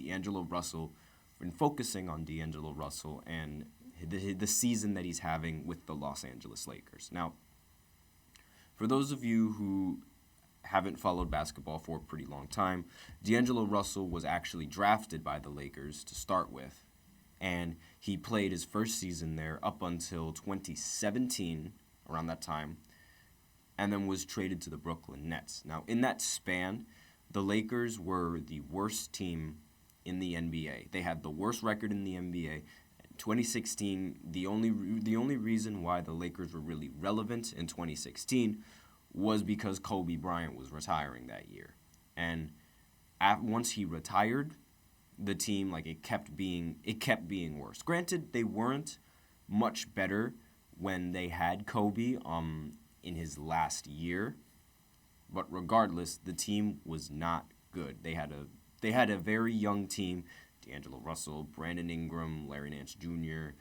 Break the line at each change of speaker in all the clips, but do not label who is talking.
D'Angelo Russell and focusing on D'Angelo Russell and the season that he's having with the Los Angeles Lakers. Now, for those of you who haven't followed basketball for a pretty long time, D'Angelo Russell was actually drafted by the Lakers to start with, and he played his first season there up until 2017, around that time, and then was traded to the Brooklyn Nets. Now, in that span, the Lakers were the worst team in the NBA. They had the worst record in the NBA. 2016, the only reason why the Lakers were really relevant in 2016 was because Kobe Bryant was retiring that year. And once he retired, the team, it kept being worse. Granted, they weren't much better when they had Kobe in his last year, but regardless, the team was not good. They had a very young team: D'Angelo Russell, Brandon Ingram, Larry Nance Jr.,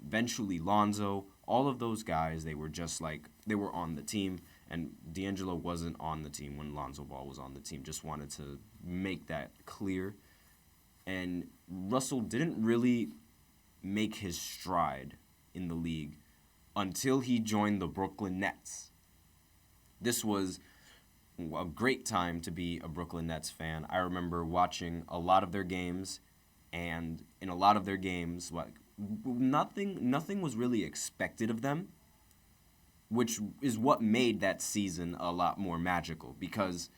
eventually Lonzo. All of those guys, they were just they were on the team, and D'Angelo wasn't on the team when Lonzo Ball was on the team. Just wanted to make that clear. And Russell didn't really make his stride in the league until he joined the Brooklyn Nets. This was a great time to be a Brooklyn Nets fan. I remember watching a lot of their games, and in a lot of their games, nothing was really expected of them, which is what made that season a lot more magical, because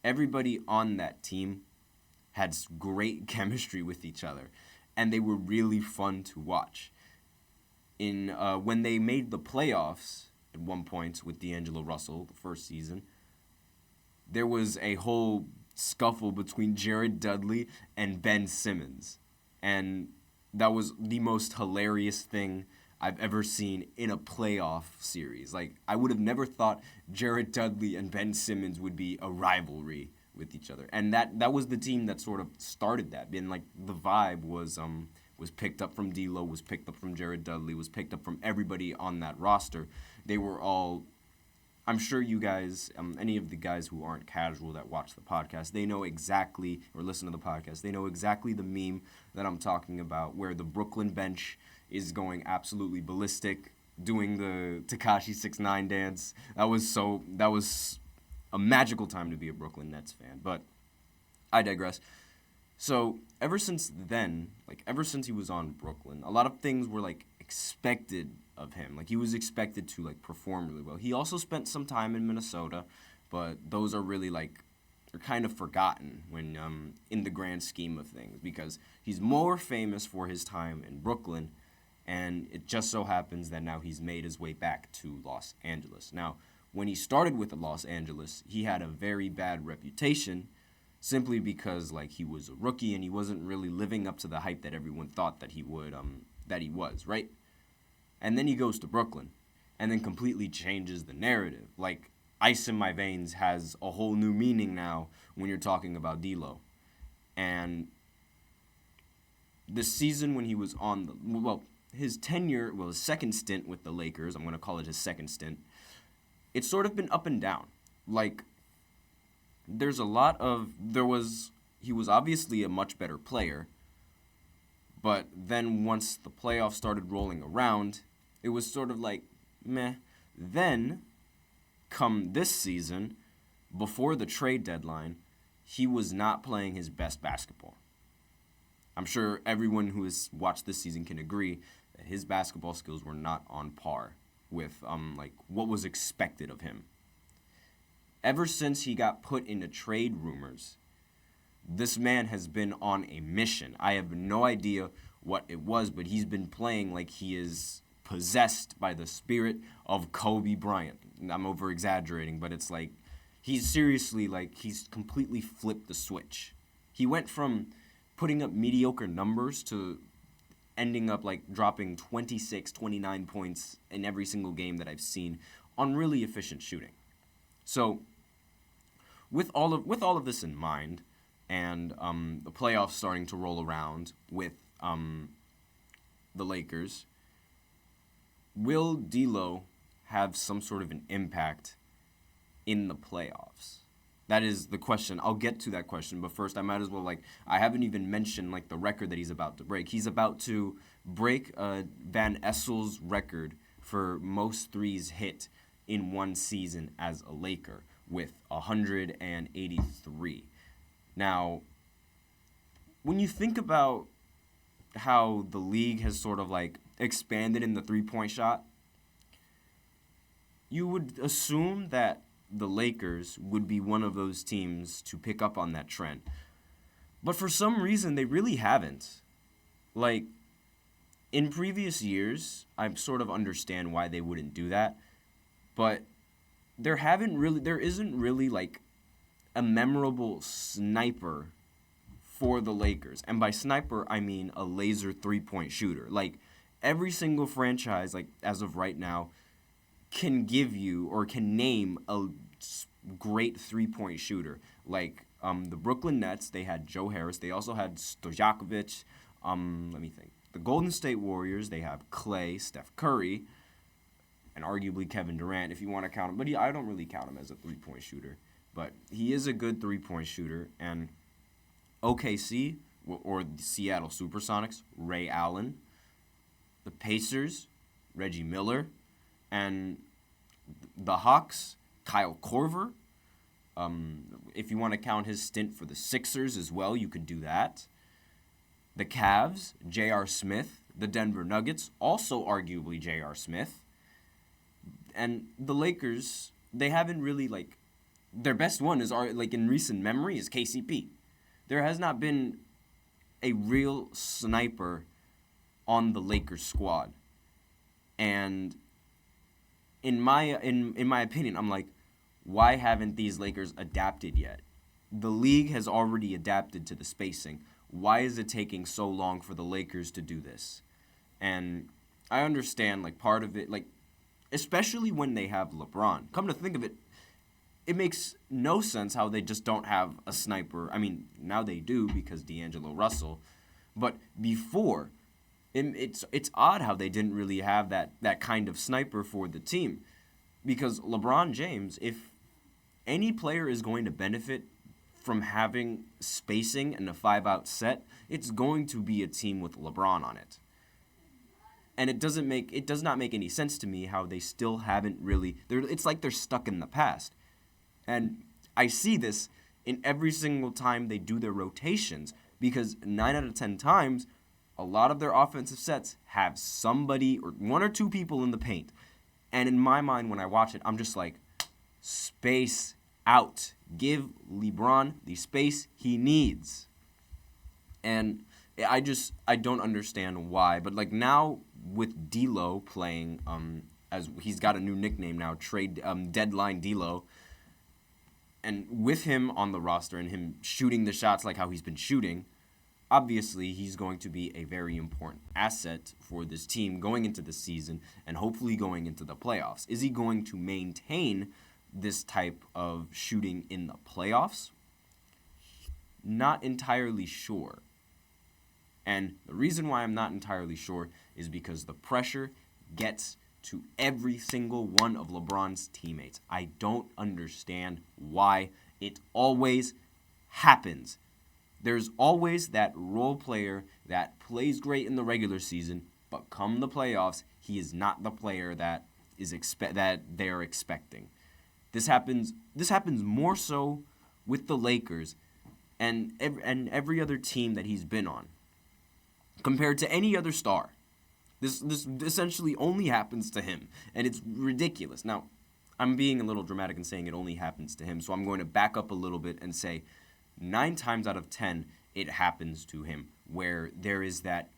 everybody on that team had great chemistry with each other, and they were really fun to watch. When they made the playoffs at one point with D'Angelo Russell, the first season, there was a whole scuffle between Jared Dudley and Ben Simmons, and that was the most hilarious thing I've ever seen in a playoff series. I would have never thought Jared Dudley and Ben Simmons would be a rivalry with each other, and that was the team that sort of started that. And the vibe was picked up from D'Lo, was picked up from Jared Dudley, was picked up from everybody on that roster. They were all, I'm sure you guys, any of the guys who aren't casual that watch the podcast, they know exactly, or listen to the podcast, they know exactly the meme that I'm talking about, where the Brooklyn bench is going absolutely ballistic, doing the Tekashi 6ix9ine dance. That was a magical time to be a Brooklyn Nets fan, but I digress. So ever since then, ever since he was on Brooklyn, a lot of things were expected of him. He was expected to perform really well. He also spent some time in Minnesota, but those are really they're kind of forgotten when in the grand scheme of things, because he's more famous for his time in Brooklyn, and it just so happens that now he's made his way back to Los Angeles. Now, when he started with Los Angeles, he had a very bad reputation, simply because he was a rookie and he wasn't really living up to the hype that everyone thought that he would, that he was, right? And then he goes to Brooklyn, and then completely changes the narrative. Ice in my veins has a whole new meaning now when you're talking about D'Lo. And this season when he was on his tenure, his second stint with the Lakers, I'm going to call it his second stint, it's sort of been up and down. He was obviously a much better player, but then once the playoffs started rolling around, it was sort of meh. Then, come this season, before the trade deadline, he was not playing his best basketball. I'm sure everyone who has watched this season can agree that his basketball skills were not on par with what was expected of him. Ever since he got put into trade rumors, this man has been on a mission. I have no idea what it was, but he's been playing like he is possessed by the spirit of Kobe Bryant. I'm over-exaggerating, but it's he's seriously he's completely flipped the switch. He went from putting up mediocre numbers to ending up dropping 26, 29 points in every single game that I've seen on really efficient shooting. So with all of this in mind, and the playoffs starting to roll around with the Lakers, will D'Lo have some sort of an impact in the playoffs? That is the question. I'll get to that question, but first I might as well, I haven't even mentioned, the record that he's about to break. He's about to break Van Essel's record for most threes hit in one season as a Laker with 183. Now, when you think about how the league has sort of, expanded in the three-point shot, you would assume that the Lakers would be one of those teams to pick up on that trend. But for some reason, they really haven't. In previous years, I sort of understand why they wouldn't do that, but there isn't really a memorable sniper for the Lakers. And by sniper, I mean a laser three-point shooter. Every single franchise, as of right now, can give you or can name a great three-point shooter. The Brooklyn Nets, they had Joe Harris. They also had Stojakovic. Let me think. The Golden State Warriors, they have Klay, Steph Curry, and arguably Kevin Durant, if you want to count him. But I don't really count him as a three-point shooter. But he is a good three-point shooter. And OKC, or the Seattle Supersonics, Ray Allen. The Pacers, Reggie Miller. And the Hawks, Kyle Korver. If you want to count his stint for the Sixers as well, you could do that. The Cavs, J.R. Smith. The Denver Nuggets, also arguably J.R. Smith. And the Lakers, they haven't really, their best one is, in recent memory, is KCP. There has not been a real sniper on the Lakers squad. And in my opinion, I'm why haven't these Lakers adapted yet? The league has already adapted to the spacing. Why is it taking so long for the Lakers to do this? And I understand, part of it, especially when they have LeBron. Come to think of it, it makes no sense how they just don't have a sniper. I mean, now they do because D'Angelo Russell. But before, it's odd how they didn't really have that kind of sniper for the team. Because LeBron James, if any player is going to benefit from having spacing and a 5-out set, it's going to be a team with LeBron on it. And it does not make any sense to me how they still haven't really. It's like they're stuck in the past. And I see this in every single time they do their rotations, because 9 out of 10 times, a lot of their offensive sets have somebody or one or two people in the paint. And in my mind, when I watch it, I'm just space out. Give LeBron the space he needs. And I don't understand why. But now with D'Lo playing, as he's got a new nickname now, Deadline D'Lo. And with him on the roster and him shooting the shots like how he's been shooting, obviously he's going to be a very important asset for this team going into the season and hopefully going into the playoffs. Is he going to maintain this type of shooting in the playoffs? Not entirely sure. And the reason why I'm not entirely sure is because the pressure gets to every single one of LeBron's teammates. I don't understand why it always happens. There's always that role player that plays great in the regular season, but come the playoffs, he is not the player that that they're expecting. This happens more so with the Lakers and every other team that he's been on compared to any other star. This essentially only happens to him, and it's ridiculous. Now, I'm being a little dramatic in saying it only happens to him, so I'm going to back up a little bit and say 9 times out of 10 it happens to him, where there is that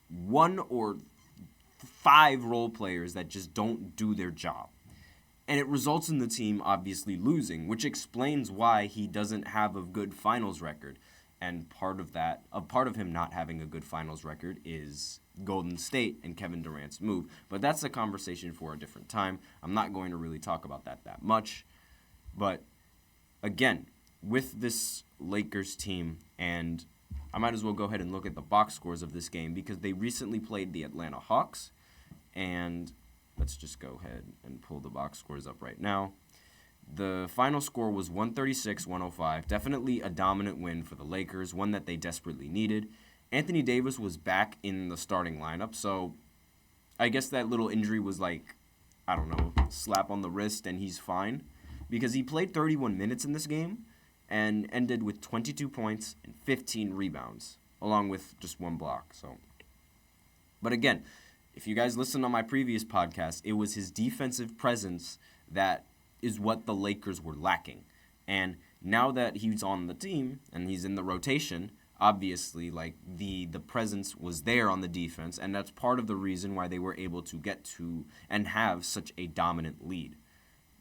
1 or 5 role players that just don't do their job. And it results in the team obviously losing, which explains why he doesn't have a good finals record. And part of him not having a good finals record is Golden State and Kevin Durant's move. But that's a conversation for a different time. I'm not going to really talk about that much. But again, with this Lakers team, and I might as well go ahead and look at the box scores of this game because they recently played the Atlanta Hawks. And let's just go ahead and pull the box scores up right now. The final score was 136-105. Definitely a dominant win for the Lakers, one that they desperately needed. Anthony Davis was back in the starting lineup, so I guess that little injury was like, I don't know, slap on the wrist and he's fine. Because he played 31 minutes in this game and ended with 22 points and 15 rebounds, along with just one block. But again, if you guys listened on my previous podcast, it was his defensive presence that is what the Lakers were lacking. And now that he's on the team and he's in the rotation, obviously, like, the presence was there on the defense, and that's part of the reason why they were able to get to and have such a dominant lead.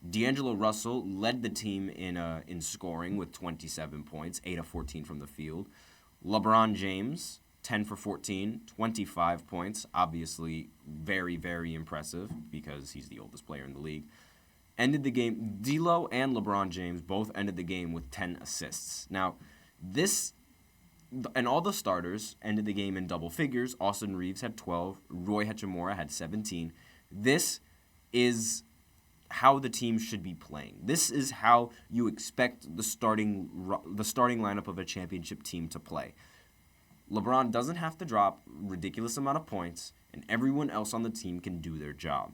D'Angelo Russell led the team in scoring with 27 points, 8 of 14 from the field. LeBron James, 10 for 14, 25 points, obviously very, very impressive because he's the oldest player in the league. Ended the game, D'Lo and LeBron James both ended the game with 10 assists. Now, and all the starters ended the game in double figures. Austin Reeves had 12. Roy Hachimura had 17. This is how the team should be playing. This is how you expect the starting lineup of a championship team to play. LeBron doesn't have to drop a ridiculous amount of points, and everyone else on the team can do their job.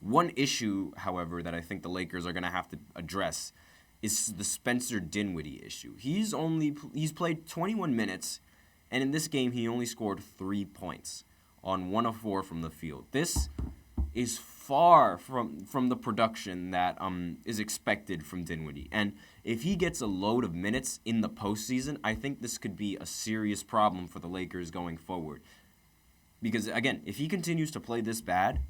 One issue, however, that I think the Lakers are going to have to address is the Spencer Dinwiddie issue. He's played 21 minutes, and in this game he only scored 3 points on 1 of 4 from the field. This is far from the production that is expected from Dinwiddie. And if he gets a load of minutes in the postseason, I think this could be a serious problem for the Lakers going forward. Because, again, if he continues to play this bad,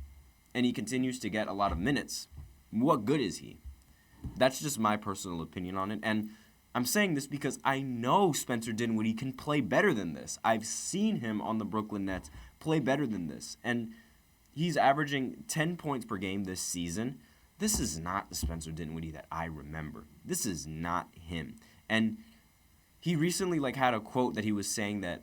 and he continues to get a lot of minutes, what good is he? That's just my personal opinion on it. And I'm saying this because I know Spencer Dinwiddie can play better than this. I've seen him on the Brooklyn Nets play better than this. And he's averaging 10 points per game this season. This is not the Spencer Dinwiddie that I remember. This is not him. And he recently had a quote that he was saying that,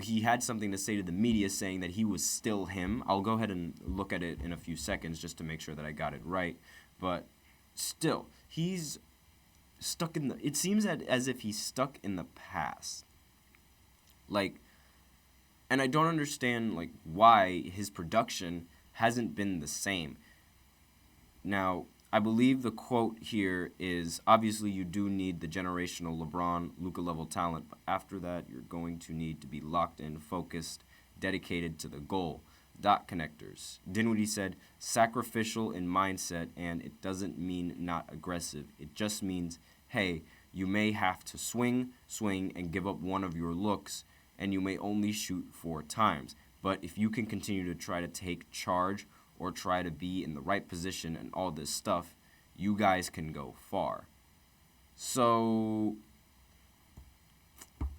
he had something to say to the media saying that he was still him. I'll go ahead and look at it in a few seconds just to make sure that I got it right. But still, he's stuck in it seems as if he's stuck in the past. And I don't understand, why his production hasn't been the same. Now, I believe the quote here is, obviously you do need the generational LeBron, Luka level talent, but after that you're going to need to be locked in, focused, dedicated to the goal. Dot connectors. Dinwiddie said, sacrificial in mindset, and it doesn't mean not aggressive. It just means, hey, you may have to swing, and give up one of your looks, and you may only shoot 4 times. But if you can continue to try to take charge or try to be in the right position and all this stuff, you guys can go far. So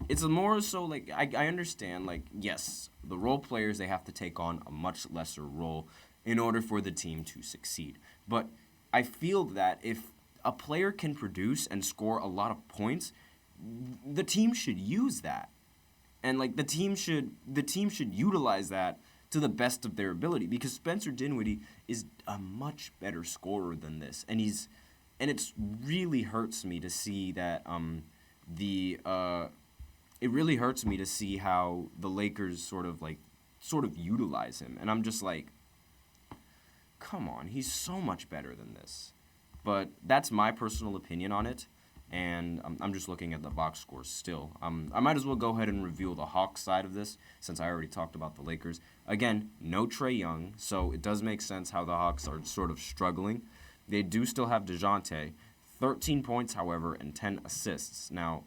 it's more so I understand, yes, the role players, they have to take on a much lesser role in order for the team to succeed. But I feel that if a player can produce and score a lot of points, the team should use that. And the team should utilize that to the best of their ability, because Spencer Dinwiddie is a much better scorer than this, and it really hurts me to see that it really hurts me to see how the Lakers sort of utilize him, and I'm just come on, he's so much better than this. But that's my personal opinion on it. And I'm just looking at the box scores still. I might as well go ahead and reveal the Hawks side of this, since I already talked about the Lakers. Again, no Trae Young, so it does make sense how the Hawks are sort of struggling. They do still have DeJounte, 13 points, however, and 10 assists. Now,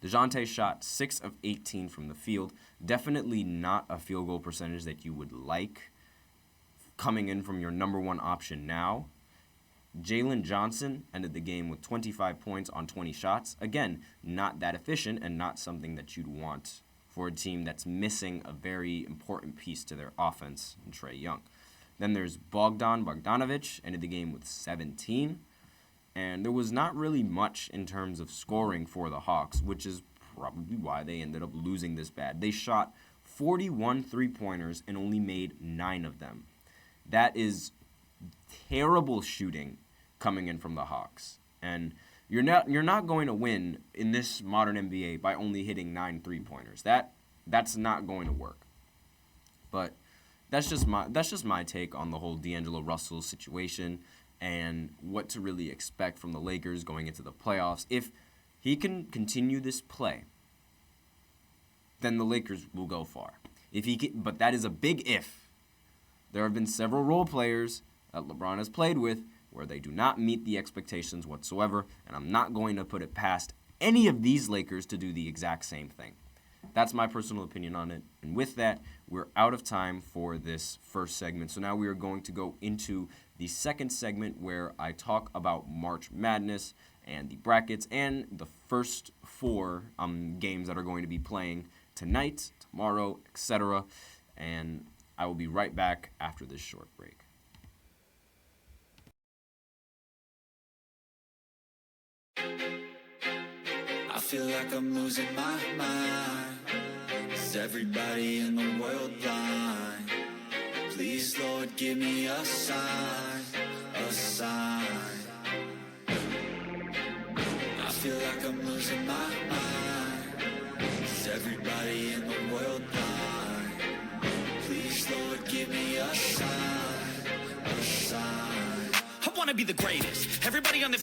DeJounte shot 6 of 18 from the field. Definitely not a field goal percentage that you would like coming in from your number one option now. Jalen Johnson ended the game with 25 points on 20 shots. Again, not that efficient and not something that you'd want for a team that's missing a very important piece to their offense in Trae Young. Then there's Bogdanovic, ended the game with 17. And there was not really much in terms of scoring for the Hawks, which is probably why they ended up losing this bad. They shot 41 three-pointers and only made 9 of them. That is terrible shooting coming in from the Hawks. And you're not going to win in this modern NBA by only hitting 9 3-pointers. That's not going to work. But that's just my take on the whole D'Angelo Russell situation and what to really expect from the Lakers going into the playoffs. If he can continue this play, then the Lakers will go far. But that is a big if. There have been several role players that LeBron has played with where they do not meet the expectations whatsoever, and I'm not going to put it past any of these Lakers to do the exact same thing. That's my personal opinion on it. And with that, we're out of time for this first segment. So now we are going to go into the second segment where I talk about March Madness and the brackets and the first 4 games that are going to be playing tonight, tomorrow, etc. And I will be right back after this short break.
I feel like I'm losing my mind. Is everybody in the world blind? Please, Lord, give me a sign, a sign. I feel like I'm losing my mind. Is everybody in the world blind? Please, Lord, give me a sign, a sign.
I wanna be the greatest. Everybody on the